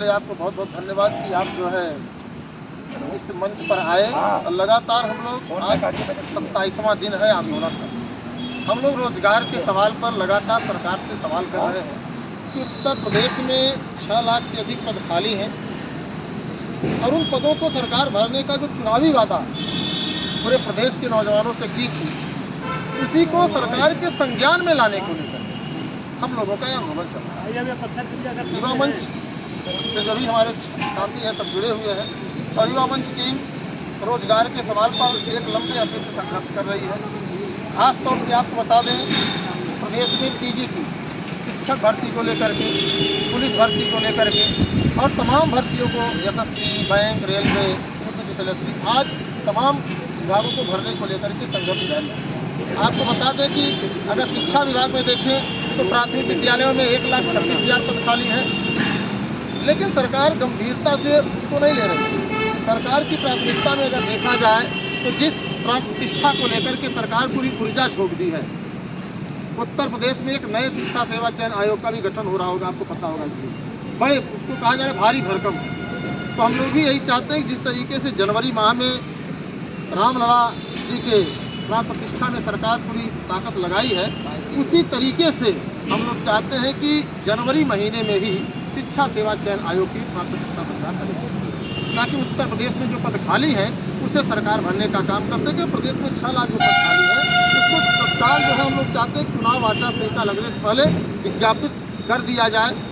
पहले आपको बहुत बहुत धन्यवाद कि आप जो है इस मंच पर आए और लगातार हम लोग आज 27वां दिन है आंदोलन का। हम लोग रोजगार के सवाल पर लगातार सरकार से सवाल कर रहे हैं कि उत्तर प्रदेश में 6 लाख से अधिक पद खाली हैं और उन पदों को सरकार भरने का जो चुनावी वादा पूरे प्रदेश के नौजवानों से की थी, उसी को सरकार के संज्ञान में लाने को लेकर हम लोगों का यह आंदोलन चल रहा है। युवा मंच से जो भी हमारे साथी हैं सब जुड़े हुए हैं और युवा मंच टीम रोजगार के सवाल पर एक लंबे अरसे से संघर्ष कर रही है। खास तौर से आपको बता दें, प्रदेश में टीजीटी शिक्षक भर्ती को लेकर के, पुलिस भर्ती को लेकर के और तमाम भर्तियों को एसएससी, बैंक, रेलवे, यूपीपीएससी आज तमाम विभागों को भरने को लेकर के संघर्ष जारी है। आपको बता दें कि अगर शिक्षा विभाग में देखें तो प्राथमिक विद्यालयों में 1,26,000 पद खाली हैं, लेकिन सरकार गंभीरता से उसको नहीं ले रही। सरकार की प्राथमिकता में अगर देखा जाए तो जिस प्रतिष्ठा को लेकर के सरकार पूरी ऊर्जा झोंक दी है, उत्तर प्रदेश में एक नए शिक्षा सेवा चयन आयोग का भी गठन हो रहा होगा, आपको पता होगा। बड़े उसको कहा जा रहा है भारी भरकम। तो हम लोग भी यही चाहते हैं कि जिस तरीके से जनवरी माह में रामलला जी के प्राण प्रतिष्ठा में सरकार पूरी ताकत लगाई है, उसी तरीके से हम लोग चाहते हैं कि जनवरी महीने में ही शिक्षा सेवा चयन आयोग की प्राण प्रतिष्ठा सरकार करेगी, ताकि उत्तर प्रदेश में जो पद खाली हैं उसे सरकार भरने का काम कर सके। प्रदेश में 6 लाख जो पद खाली है उसको तत्काल जो है हम लोग चाहते हैं चुनाव आचार संहिता लगने से पहले विज्ञापित कर दिया जाए।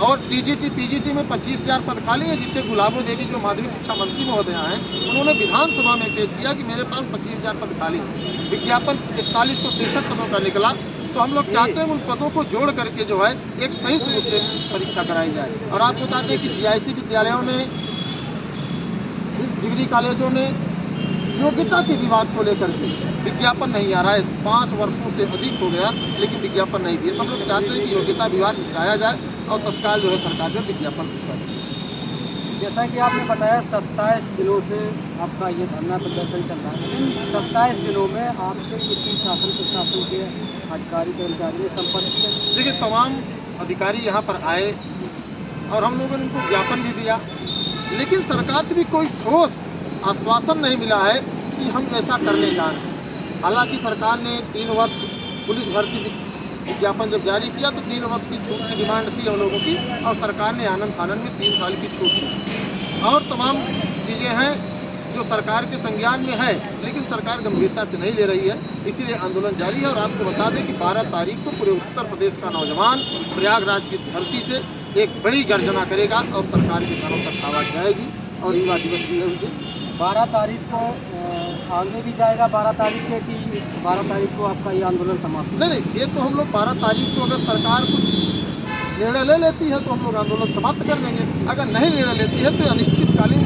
और टीजीटी पीजीटी में 25,000 पद खाली है, जिसे गुलाबो देवी जो माध्यमिक शिक्षा मंत्री महोदय हैं उन्होंने विधानसभा में पेश किया कि मेरे पास 25,000 पद खाली है। विज्ञापन 4163 पदों का निकला। तो हम लोग चाहते हैं उन पदों को जोड़ करके जो है एक संयुक्त रूप से परीक्षा कराई जाए। और आपको बता दें कि जीआईसी विद्यालयों में, डिग्री कॉलेजों में योग्यता के विवाद को लेकर के विज्ञापन नहीं आ रहा है। 5 वर्षों से अधिक हो गया लेकिन विज्ञापन नहीं दिए। हम लोग चाहते हैं कि योग्यता विवाद हटाया जाए और तत्काल जो है सरकार जो विज्ञापन करे। जैसा कि आपने बताया 27 दिनों से आपका ये धरना प्रदर्शन चल रहा है। इन 27 दिनों में आपसे किसी शासन प्रशासन के अधिकारी कर्मचारी ने संपर्क किया? देखिए, तमाम अधिकारी यहाँ पर आए और हम लोगों ने उनको ज्ञापन भी दिया, लेकिन सरकार से भी कोई ठोस आश्वासन नहीं मिला है कि हम ऐसा करने जा रहे हैं। हालांकि सरकार ने 3 वर्ष पुलिस भर्ती विज्ञापन जब जारी किया तो 3 वर्ष की छूट की डिमांड थी हम लोगों की, और सरकार ने आनंद फानंद में 3 साल की छूट दी। और तमाम चीज़ें हैं जो सरकार के संज्ञान में है, लेकिन सरकार गंभीरता से नहीं ले रही है, इसीलिए आंदोलन जारी है। और आपको बता दें कि 12 तारीख को पूरे उत्तर प्रदेश का नौजवान प्रयागराज की धरती से एक बड़ी गर्जना करेगा और सरकार के कानों तक आवाज़ जाएगी। और युवा दिवस भी है उस दिन 12 तारीख को आगे भी जाएगा। 12 तारीख के कि 12 तारीख को आपका ये आंदोलन समाप्त? नहीं, ये तो हम लोग 12 तारीख को अगर सरकार कुछ निर्णय ले लेती है तो हम लोग आंदोलन समाप्त कर देंगे। अगर नहीं निर्णय लेती है तो अनिश्चितकालीन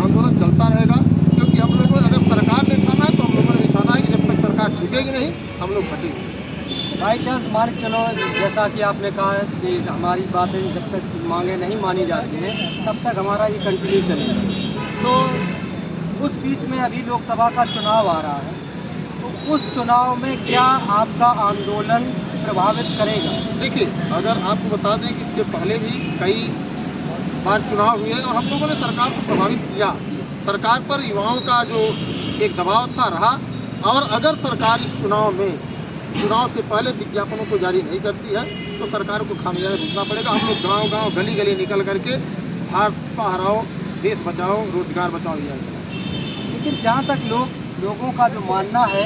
आंदोलन चलता रहेगा, क्योंकि हम लोगों ने अगर सरकार ने ठाना है तो हम लोगों ने भी ठाना है कि जब तक सरकार झुकेगी नहीं हम लोग हटेंगे। बाई चांस मान के चलो, जैसा कि आपने कहा है कि हमारी बातें जब तक मांगे नहीं मानी जाती हैं तब तक हमारा ये कंटिन्यू चलेगा। तो उस बीच में अभी लोकसभा का चुनाव आ रहा है, तो उस चुनाव में क्या आपका आंदोलन प्रभावित करेगा? देखिए, अगर आपको बता दें कि इसके पहले भी कई बार चुनाव हुए और हम लोगों ने सरकार को प्रभावित किया। सरकार पर युवाओं का जो एक दबाव था रहा, और अगर सरकार इस चुनाव से पहले विज्ञापनों को जारी नहीं करती है तो सरकार को खामियाजा भुगतना पड़ेगा। हम लोग गाँव-गाँव, गली-गली निकल करके भाजपा हराओ, देश बचाओ, रोजगार बचाओ अभियान। लेकिन जहाँ तक लोगों का जो मानना है,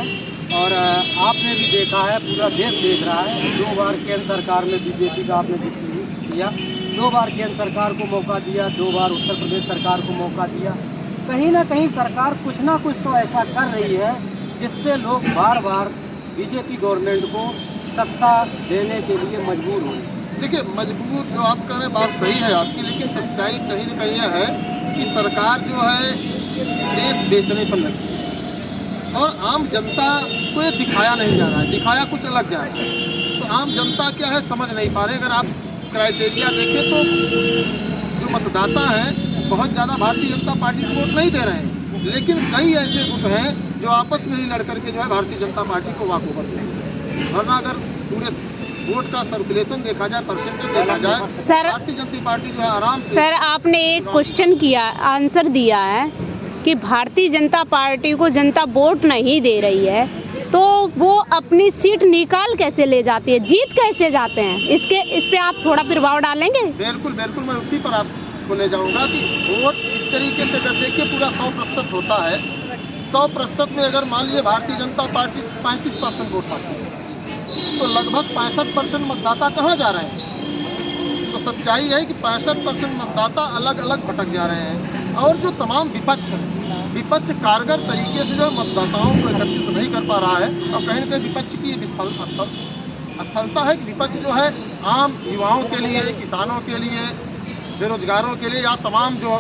और आपने भी देखा है, पूरा देश देख रहा है, 2 बार केंद्र सरकार में बीजेपी का आपने जिक्र किया, 2 बार केंद्र सरकार को मौका दिया, 2 बार उत्तर प्रदेश सरकार को मौका दिया। कहीं ना कहीं सरकार कुछ ना कुछ तो ऐसा कर रही है जिससे लोग बार बार बीजेपी गवर्नमेंट को सत्ता देने के लिए मजबूर हो। देखिए, मजबूर जो आप कह रहे हैं बात सही है आपकी, लेकिन सच्चाई कहीं न कहीं यह है कि सरकार जो है देश बेचने पर लगी है और आम जनता को ये दिखाया नहीं जा रहा है, दिखाया कुछ अलग जा रहा है। तो आम जनता क्या है समझ नहीं पा रहे। अगर आप क्राइटेरिया देखें तो जो मतदाता हैं बहुत ज़्यादा भारतीय जनता पार्टी को वोट नहीं दे रहे हैं, लेकिन कई ऐसे गुट हैं जो आपस में ही लड़ करके जो है भारतीय जनता पार्टी को वॉक ओवर देंगे। वरना अगर पूरे वोट का सर्कुलेशन देखा जाए, परसेंटेज देखा जाए, सर भारतीय जनता पार्टी जो है आराम से। सर आपने एक क्वेश्चन किया, आंसर दिया है कि भारतीय जनता पार्टी को जनता वोट नहीं दे रही है, तो वो अपनी सीट निकाल कैसे ले जाती है, जीत कैसे जाते हैं? इस पे आप थोड़ा प्रभाव डालेंगे? बिल्कुल बिल्कुल, मैं उसी पर आपको ले जाऊंगा कि वोट इस तरीके से अगर देखिए पूरा 100% होता है, 100% में अगर मान लीजिए भारतीय जनता पार्टी 35% वोट पाती है, तो लगभग 65% मतदाता कहाँ जा रहे हैं? तो सच्चाई है कि 65% मतदाता अलग अलग भटक जा रहे हैं, और जो तमाम विपक्ष है, विपक्ष कारगर तरीके से जो मतदाताओं को एकत्रित नहीं कर पा रहा है, और कहीं न कहीं विपक्ष की असफलता है कि विपक्ष जो है आम युवाओं के लिए, किसानों के लिए, बेरोजगारों के लिए, या तमाम जो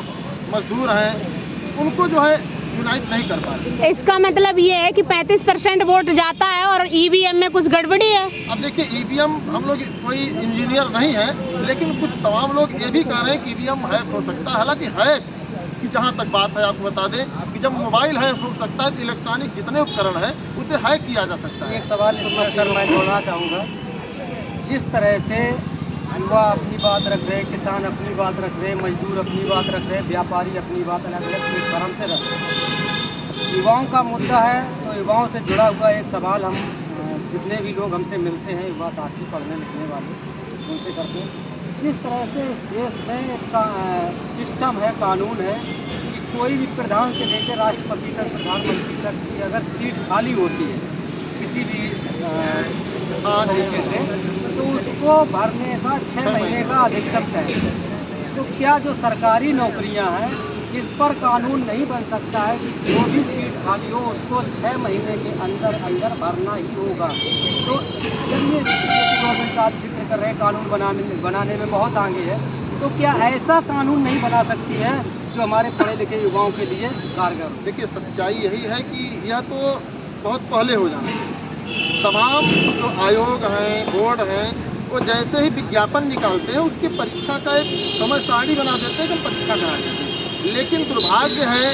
मजदूर हैं उनको जो है यूनाइट नहीं कर पा रहे। इसका मतलब ये है कि 35% वोट जाता है और ईवीएम में कुछ गड़बड़ी है। अब देखिए ईवीएम, हम लोग कोई इंजीनियर नहीं है, लेकिन कुछ तमाम लोग ये भी कह रहे हैं कि ईवीएम हैक हो सकता है। हालांकि हैक कि जहाँ तक बात है, आपको बता दें कि जब मोबाइल हैक हो सकता है तो इलेक्ट्रॉनिक जितने उपकरण हैं उसे हैक किया जा सकता है। एक सवाल इसमें सर मैं जोड़ना चाहूँगा, जिस तरह से युवा अपनी बात रख रहे, किसान अपनी बात रख रहे, मजदूर अपनी बात रख रहे, व्यापारी अपनी बात अलग अलग प्लेटफॉर्म से रख रहे, युवाओं का मुद्दा है, तो युवाओं से जुड़ा हुआ एक सवाल हम जितने भी लोग हमसे मिलते हैं, युवा साथी पढ़ने लिखने वाले, उनसे करते हैं। जिस तरह से इस देश में सिस्टम है, कानून है कि कोई भी प्रधान से लेकर राष्ट्रपति तक, प्रधानमंत्री तक की अगर सीट खाली होती है किसी भी तरीके से, तो उसको भरने का 6 महीने का अधिकतम तय है। तो क्या जो सरकारी नौकरियां हैं इस पर कानून नहीं बन सकता है कि जो भी सीट खाली हो उसको 6 महीने के अंदर अंदर भरना ही होगा? तो चलिए, गवर्नमेंट का आप जिक्र कर रहे हैं, कानून बनाने में बहुत आगे है, तो क्या ऐसा कानून नहीं बना सकती है जो हमारे पढ़े लिखे युवाओं के लिए कारगर? देखिए सच्चाई यही है कि यह तो बहुत पहले हो जाना है। तमाम जो आयोग हैं, बोर्ड हैं, वो जैसे ही विज्ञापन निकालते हैं उसकी परीक्षा का एक समय सारणी बना देते हैं कि परीक्षा करा देते हैं। लेकिन दुर्भाग्य है,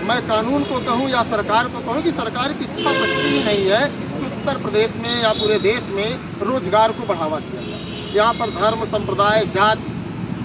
मैं कानून को कहूँ या सरकार को कहूँ कि सरकार की इच्छा शक्ति ही नहीं है कि उत्तर प्रदेश में या पूरे देश में रोजगार को बढ़ावा दिया जाए। यहाँ पर धर्म, संप्रदाय, जाति,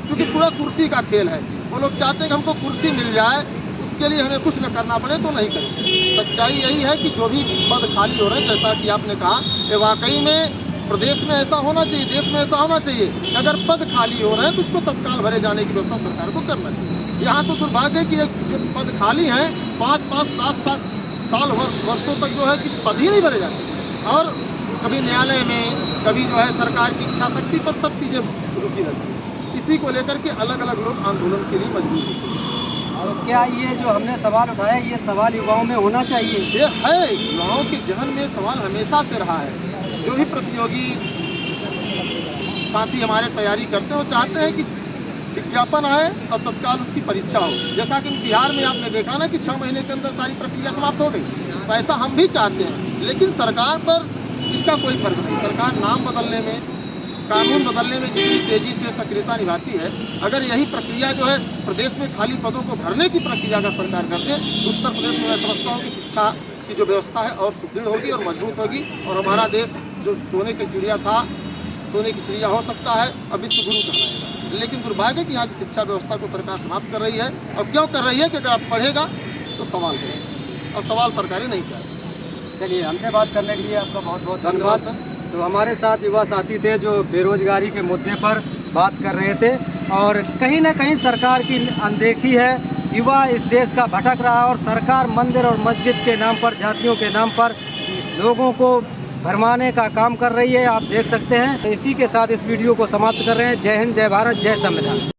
क्योंकि पूरा कुर्सी का खेल है, वो लोग चाहते हैं कि हमको कुर्सी मिल जाए, उसके लिए हमें कुछ न करना पड़े तो नहीं करेंगे। सच्चाई यही है कि जो भी पद खाली हो रहे हैं, जैसा कि आपने कहा, कि वाकई में प्रदेश में ऐसा होना चाहिए, देश में ऐसा होना चाहिए कि अगर पद खाली हो रहे हैं तो उसको तत्काल भरे जाने की व्यवस्था सरकार को करना चाहिए। यहाँ तो दुर्भाग्य है कि जो पद खाली हैं 5-5, 7-7 साल वर्षों तक जो है कि पद ही नहीं भरे जाते, और कभी न्यायालय में, कभी जो है सरकार की इच्छा शक्ति पर सब चीज़ें रुकी रहती हैं। इसी को लेकर के अलग अलग लोग आंदोलन के लिए मजबूर होते हैं। और क्या ये जो हमने सवाल उठाया, ये सवाल युवाओं में होना चाहिए? ये है, युवाओं के जहन में सवाल हमेशा से रहा है। जो भी प्रतियोगी साथी हमारे तैयारी करते हैं वो चाहते हैं कि विज्ञापन आए और तत्काल उसकी परीक्षा हो। जैसा कि बिहार में आपने देखा ना कि 6 महीने के अंदर सारी प्रक्रिया समाप्त हो गई, तो ऐसा हम भी चाहते हैं। लेकिन सरकार पर इसका कोई फर्क नहीं। सरकार नाम बदलने में, कानून बदलने में जितनी तेजी से सक्रियता निभाती है, अगर यही प्रक्रिया जो है प्रदेश में खाली पदों को भरने की प्रक्रिया का सरकार करते, उत्तर प्रदेश में मैं समझता हूँ कि शिक्षा की जो व्यवस्था है और सुदृढ़ होगी और मजबूत होगी, और हमारा देश जो सोने की चिड़िया था, सोने की चिड़िया हो सकता है, अब विश्व गुरु कहलाएगा। लेकिन दुर्भाग्य है कि यहाँ की शिक्षा व्यवस्था को सरकार समाप्त कर रही है। और क्यों कर रही है कि अगर आप पढ़ेगा तो सवाल करेगा, और सवाल सरकारें नहीं चाहती। चलिए, हमसे बात करने के लिए आपका बहुत बहुत धन्यवाद धन्यवाद। सर। तो हमारे साथ युवा साथी थे जो बेरोजगारी के मुद्दे पर बात कर रहे थे, और कहीं ना कहीं सरकार की अनदेखी है, युवा इस देश का भटक रहा है, और सरकार मंदिर और मस्जिद के नाम पर, जातियों के नाम पर लोगों को भरमाने का काम कर रही है, आप देख सकते हैं। इसी के साथ इस वीडियो को समाप्त कर रहे हैं। जय हिंद, जय भारत, जय संविधान।